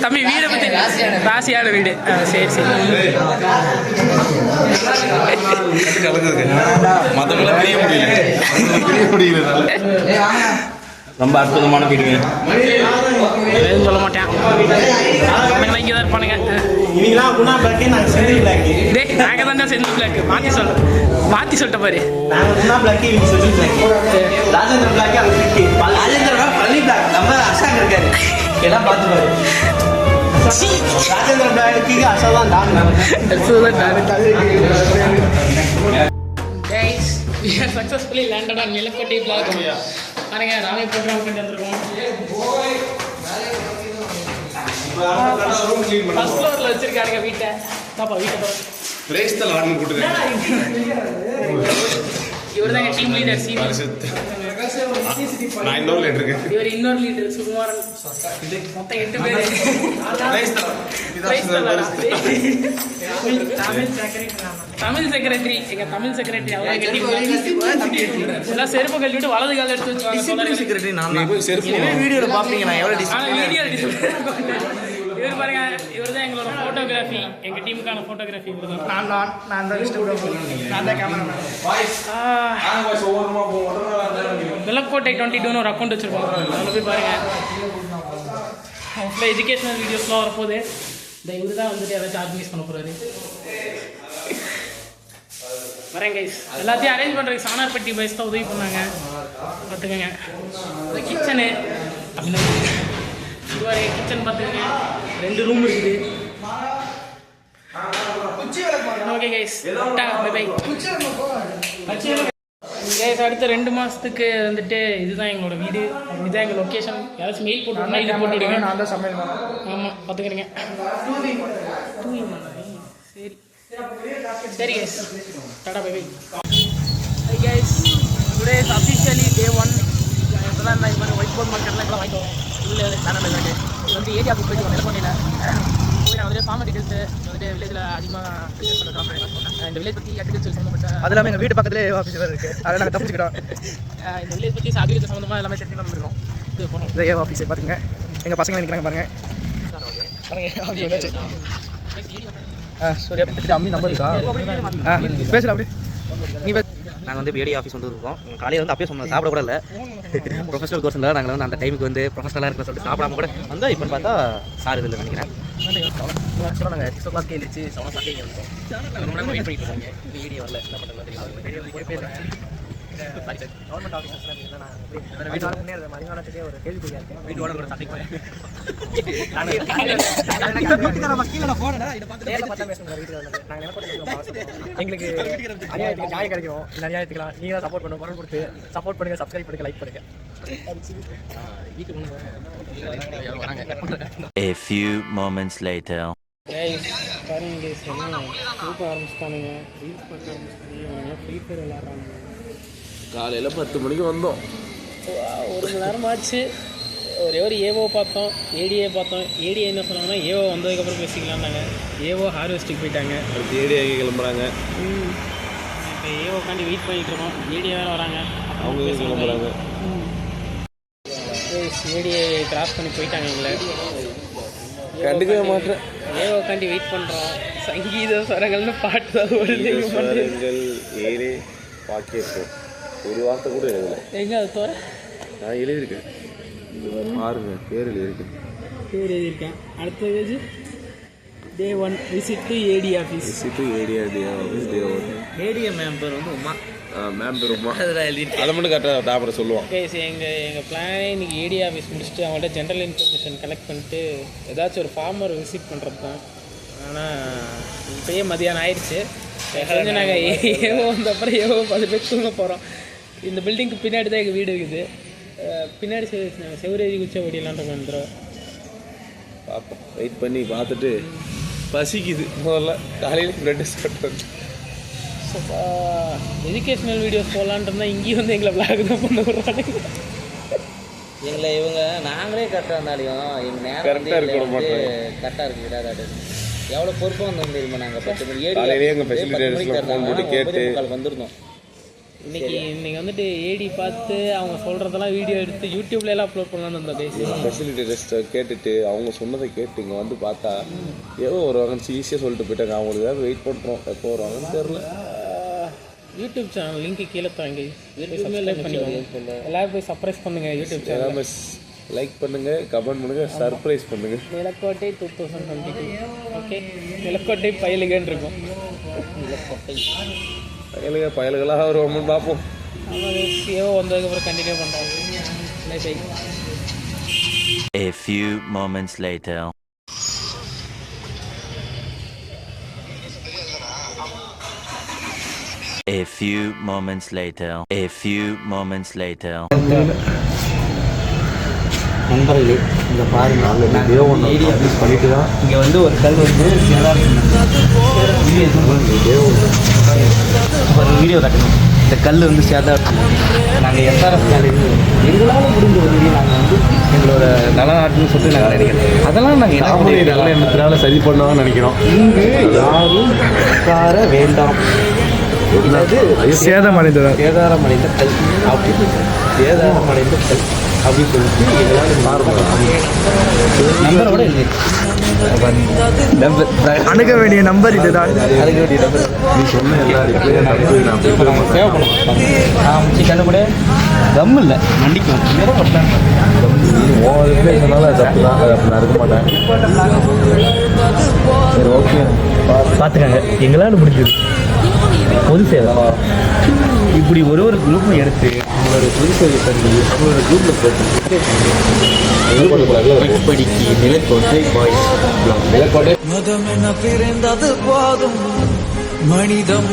தம்பி வீடை பற்றி ராசியான வீடு. சரி சரி. ரொம்ப அற்புதமான வீடுங்க. எதுவும் சொல்ல மாட்டேன். இங்கே தான் இருப்பானுங்க. நாங்கள் தான்டா செந்தில் பிளாக். மாற்றி சொல்லிட்ட பாரு. எல்லாம் பார்த்து பாரு. ராஜேந்திர பிளாக்கு அசோதான் தான். Guys, we have successfully landed on Nilakoti block. பாருங்க ராமே ப்ரோக்ராம் பண்ணி வந்திருக்கோம். ஃபர்ஸ்ட் ஃப்ளோர்ல வச்சிருக்காங்க வீட்டை. பாப்பா வீட்டை பாருங்க. பிளேஸ் தான் ஆர்டர் போட்டுருக்கேன். இவர்தான் டீம் லீடர் சீமா. நான் இன்னொரு லீடர் இருக்கேன். இவர் இன்னொரு லீடர் சுகுமாரன். மொத்தம் 8 பேர். தமிழ் செக்ரட்டரி எங்க தமிழ் செக்ரட்டரி அவர் எங்க டீம் எல்லாம் செருப்பு கழட்டிட்டு வலது கால எடுத்து வச்சுவாங்க. செக்ரட்டரி நான் வீடியோல பாப்பீங்க. நான் எவ்வளவு இவர் பாருங்க, இவர் தான் எங்களோட போட்டோகிராஃபி, எங்க டீமுக்கான போட்டோகிராஃபி. இவர் தான். நான் தான் கேமராமேன். விளக்கோட்டை 22 ஒரு அக்கௌண்ட் வச்சிருக்கோம். அதில் போய் பாருங்க. ஃபுல்லாக எஜுகேஷனல் வீடியோஸ்லாம் வரப்போகுது. இந்த இவர் தான் வந்துட்டு ஏதாச்சும் ஆர்கனைஸ் பண்ண போகிறாரு. வரேன் கைஸ். எல்லாத்தையும் அரேஞ்ச் பண்ணுறதுக்கு சாணார்பட்டி பைஸ் தான் உதவி பண்ணாங்க. பார்த்துக்கோங்க. அது கிச்சனு அப்படின்னு இதுவாரு கிச்சன் பார்த்துக்கோங்க. 2 ரூம் இருக்குது. Okay guys, bye bye guys. அடுத்த 2 மாதத்துக்கு வந்துட்டு இதுதான் எங்களோட வீடு, இதுதான் எங்கள் லொக்கேஷன். யாராச்சும் மெயில் போட்டு இது போட்டு விடுங்க. நான் தான் சமையல் பண்ணேன். ஆமாம் பார்த்துக்கிறீங்க. சரி சரி guys, tata bye bye. Hi guys, today is officially day 1. இப்போ தான் இந்த மாதிரி ஒயிட் போர்ட் மார்க்கெட்லாம் இப்போ வாங்கிட்டு வரோம். இல்லை சேனல் இருக்குது. இது வந்து ஏரியா புக் போயிட்டு நிலக்கொண்டையில் போய் நான் வந்துட்டு ஃபார்ம் டீட்டெயில்ஸ் வந்துட்டு வில்லேஜில் அதிகமாக இந்த வில்லேஜ் பற்றி அக்ரிகல்ச்சர் சம்மந்தப்பட்ட அது எல்லாமே எங்கள் வீட்டு பக்கத்துலேயே ஆஃபீஸ் வேறு இருக்குது. அதை நாங்கள் தப்பிச்சுக்கிட்டோம். இந்த வில்லேஜ் பற்றி அக்ரிகல்ச்சர் சம்மந்தமாக எல்லாமே தெரிஞ்சு நம்ம இருக்கோம். இது போனோம். இதே ஆஃபீஸை பார்த்துங்க. எங்கள் பசங்க நிற்கிறாங்க பாருங்கள். சரி அப்படி அம்மி நம்பர் இருக்கா? பேசலாம் அப்படி. நீ நாங்கள் வந்து பிஏடி ஆஃபீஸ் வந்து இருக்கோம். காலையில் வந்து அப்பயே சொன்னோம் சாப்பிட கூட இல்லை. ப்ரொஃபஷனல் கோர்ஸ் இல்லை. நாங்கள் வந்து அந்த டைமுக்கு வந்து ப்ரொஃபஷனலாக இருக்குன்னு சொல்லிட்டு சாப்பிடாம கூட வந்து இப்போ பார்த்தா சார் இதில் நினைக்கிறேன். ஆக்சுவலாக நாங்கள் 6 o'clock எழுந்திரிச்சு 7 Sunday இருக்கோம். வெயிட் பண்ணிட்டு இருக்காங்க. பிஏடி வரல. என்ன பண்ணுறது? கவர்மெண்ட் ஆஃபீஸர்ஸ்லாம் ஒரு கேள்விக்குறியாக இருக்குது. வீட்டோட கூட சண்டைக்கு எங்களுக்கு அநியாயத்துக்கு நியாயம் கிடைக்கும். இந்த அநியாயத்துக்குலாம் நீங்கள் தான் சப்போர்ட் பண்ணுங்க. குரல் கொடுத்து சப்போர்ட் பண்ணுங்கள். சப்ஸ்கிரைப் பண்ணுங்கள். லைக் பண்ணுங்கள். A few moments later. பாருங்க கைஸ், எல்லாம் தூக்க ஆரம்பிச்சிட்டானுங்க. ரீல்ஸ் பார்க்க ஆரம்பிச்சிட்டானுங்க. Free fire விளாட்றாங்க. காலையில் 10 மணிக்கு வந்தோம். 1 மணி நேரம் ஆச்சு. ஒரே ஒரு ஏவோ பார்த்தோம், ஏடிஏ பார்த்தோம். ஏடிஏ என்ன சொன்னாங்கன்னா ஏவோ வந்ததுக்கப்புறம் பேசிக்கலாம்னாங்க. ஏவோ ஹார்வெஸ்ட்டுக்கு போயிட்டாங்க. அடுத்து ஏடிஏ கிளம்புறாங்க. இப்போ ஏவோக்காண்டி வெயிட் பண்ணிகிட்டு இருக்கோம். ஏடிஏ வேறு வராங்க. அவங்க கிளம்புறாங்க. ஏடிஏ கிராஸ் பண்ணி போயிட்டாங்க. எங்களை கண்டுக்கவே மாட்டேன். ஏவோக்காண்டி வெயிட் பண்ணுறோம். சங்கீத ஸ்வரங்கள்னு பாட்டு தான் வருது. ஏழே பாக்கியிருக்கோம். ஒரு வார்த்தை கூட எழுதலை. எங்கே அது தவிர நான் எழுதியிருக்கேன். பாருங்க, பேர் எழுதியிருக்கேன். பேர் எழுதியிருக்கேன். அடுத்த page day 1 visit to AD office. Visit to AD office day 1. ADM ma'am பேர் வந்து உமா. மேம் பேர் உமா. அதில் எழுதியிருக்கேன். அதை மட்டும் கரெக்டாக டாப்பரை சொல்லுவான். எங்கள் பிளானே இன்றைக்கி ஏடி ஆஃபீஸ் முடிச்சுட்டு அவங்கள்ட்ட ஜென்ரல் இன்ஃபர்மேஷன் கலெக்ட் பண்ணிட்டு ஏதாச்சும் ஒரு ஃபார்மர் விசிட் பண்ணுறது தான். ஆனால் இப்போயே மதியானம் ஆயிடுச்சு. கொஞ்சம் நாங்கள் ஏவோ வந்தப்பறம் ஏவோ 10 பேர் தூங்க போகிறோம். இந்த பில்டிங்க்கு பின்னாடி தான் எங்கள் வீடு இருக்குது. பின்னாடி செவ்வரேறி குச்சா ஓடிடலான்ற வந்துடும். பார்ப்போம், வெயிட் பண்ணி பார்த்துட்டு. பசிக்குது முதல்ல. காலையில் ப்ரெட் சாப்பிட்டு எஜுகேஷ்னல் வீடியோஸ் போகலான் இருந்தால் இங்கேயும் வந்து எங்களை விளாக் தான் பண்ண விடுறாங்க. எங்களை இவங்க நாங்களே கரெக்டாக இருந்தாலையும் எங்கள் நேரம் கரெக்டாக இருக்க மாட்டோம். கரெக்டாக இருக்குது. அதாவது எவ்வளோ பொறுப்பாக வந்தோம் தெரியுமா? நாங்கள் 10 மணி காலையிலேயே எங்கள் ஃபெசிலிட்டேஷனில் ஃபோன் போட்டு கேட்டு வந்துருந்தோம். இன்னைக்கு வந்துட்டு ஏடி பார்த்து அவங்க சொல்கிறதெல்லாம் வீடியோ எடுத்து யூடியூப்ல எல்லாம் அப்லோட் பண்ணலான்னு இருந்தோம் பேசி. ஃபெசிலிட்டி டெஸ்ட்டை கேட்டுட்டு அவங்க சொன்னதை கேட்டு இங்கே வந்து பார்த்தா ஏதோ வருவாங்கன்னு ஈஸியாக சொல்லிட்டு போயிட்டாங்க. அவங்களுக்கு ஏதாவது வெயிட் பண்ணுறோம், எப்போ வருவாங்கன்னு தெரில. யூடியூப் சேனல் லிங்க் கீழே தாங்க, சப்ஸ்கிரைப் பண்ணிக்கோங்க. எல்லாரும் போய் சர்ப்ரைஸ் பண்ணுங்கள் யூடியூப் சேனல். எல்லாமே லைக் பண்ணுங்கள், கமெண்ட் பண்ணுங்கள், சர்ப்ரைஸ் பண்ணுங்கள். நிலக்கோட்டை 2022. ஓகே, நிலக்கோட்டை பயலுகன்னு இருக்கும். பயலுகளாக வருவோம்னு பார்ப்போம். ஏவோ வந்ததுக்கப்புறம் கண்டினியூ பண்ணுறாங்க. Bye bye. A few moments later. A few moments later. A few moments later. நண்பர்களே, இங்கே பாருங்கள், நாங்கள் ஏரியா ஆஃபீஸ் பண்ணிட்டு தான் இங்கே வந்து ஒரு கல் வந்து ஒரு வீடியோ காட்டணும். இந்த கல் வந்து சேதாரம். நாங்கள் எஸ்ஆர்எஃப் காலேஜ் எங்களால் முடிஞ்ச உதவியை நாங்கள் வந்து எங்களோட நலநாட்டுன்னு சொல்லிட்டு நாங்கள் நினைக்கிறோம். அதெல்லாம் நாங்கள் என்ன நல்ல எண்ணத்தினால சரி பண்ணுவாங்கன்னு நினைக்கிறோம். இங்கு யாரும் உட்கார வேண்டாம். சேதாரமடைந்த கல் அப்படி சேதாரமடைந்த கல் அப்படின்னு சொல்லிட்டு எங்களால் நம்பரோட அணுக வேண்டிய நம்பர் இதுதான். அணுக வேண்டிய நம்பர் நீ சொன்ன எல்லாருக்கும் கண்ணு கூட கம் இல்லை மண்டிக்கும் சொன்னாலும் தப்பு தான், அது அப்படி நான் இருக்க மாட்டேன். சரி, ஓகே, பார்த்துக்காங்க. எங்களால் முடிஞ்சது பொது சேவை. இப்படி ஒரு குரூப்பும் எடுத்து அவங்களோட பொது சேவை பண்ணி அவங்களோட குரூப்பில் போட்டு நிலக்கோட்டை பாய்ஸ் நிலக்கோட்டை மதம் என பிறந்தது போதும் மனிதம்